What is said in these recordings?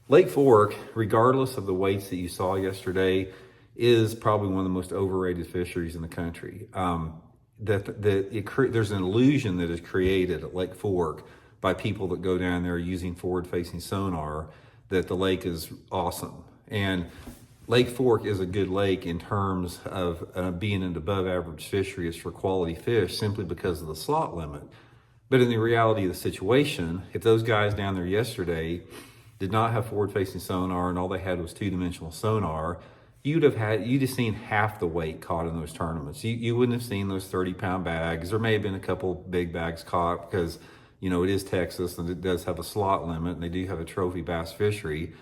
Lake Fork, regardless of the weights that you saw yesterday, is probably one of the most overrated fisheries in the country. There's an illusion that is created at Lake Fork by people that go down there using forward-facing sonar that the lake is awesome. And Lake Fork is a good lake in terms of being an above-average fishery for quality fish simply because of the slot limit. But in the reality of the situation, if those guys down there yesterday did not have forward-facing sonar and all they had was two-dimensional sonar, you'd have seen half the weight caught in those tournaments. You wouldn't have seen those 30-pound bags. There may have been a couple big bags caught because, you know, it is Texas and it does have a slot limit and they do have a trophy bass fishery.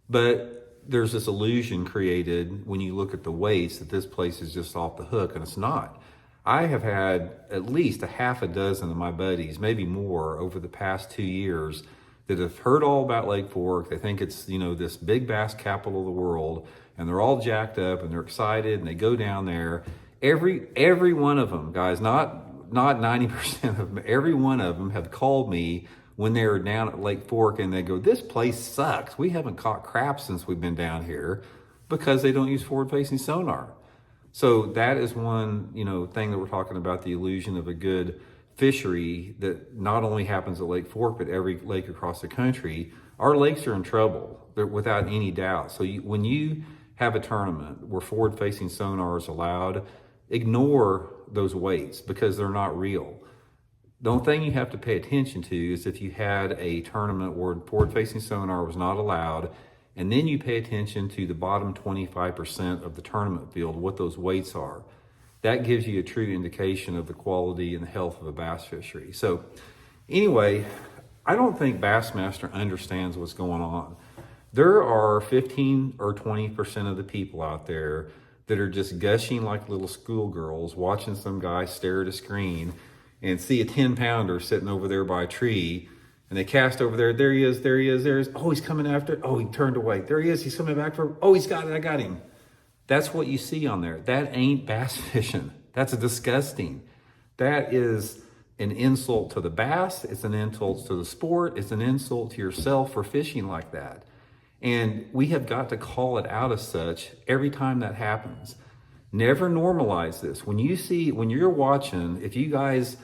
But there's this illusion created when you look at the weights that this place is just off the hook, and it's not. I have had at least a half a dozen of my buddies, maybe more, over the past 2 years that have heard all about Lake Fork. They think it's, you know, this big bass capital of the world, and they're all jacked up and they're excited and they go down there. Every one of them, guys, not 90% of them, every one of them have called me when they were down at Lake Fork and they go, "This place sucks. We haven't caught crap since we've been down here," because they don't use forward-facing sonar. So that is one, you know, thing that we're talking about, the illusion of a good fishery that not only happens at Lake Fork, but every lake across the country. Our lakes are in trouble, without any doubt. So when you have a tournament where forward-facing sonar is allowed, ignore those weights because they're not real. The only thing you have to pay attention to is if you had a tournament where forward-facing sonar was not allowed, and then you pay attention to the bottom 25% of the tournament field, what those weights are. That gives you a true indication of the quality and the health of a bass fishery. So anyway, I don't think Bassmaster understands what's going on. There are 15 or 20% of the people out there that are just gushing like little schoolgirls, watching some guy stare at a screen and see a 10-pounder sitting over there by a tree, and they cast over there. There he is, there he is, there he is. Oh, he's coming after it. Oh, he turned away. There he is, he's coming back for, oh, he's got it, I got him. That's what you see on there. That ain't bass fishing. That's disgusting. That is an insult to the bass. It's an insult to the sport. It's an insult to yourself for fishing like that. And we have got to call it out as such every time that happens. Never normalize this. When you're watching, if you guys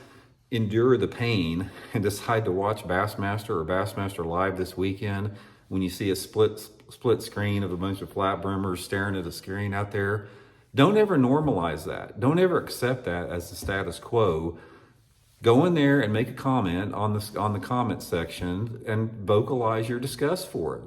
endure the pain and decide to watch Bassmaster or Bassmaster Live this weekend, when you see a split screen of a bunch of flat brimmers staring at a screen out there, don't ever normalize that. Don't ever accept that as the status quo. Go in there and make a comment on the comment section and vocalize your disgust for it.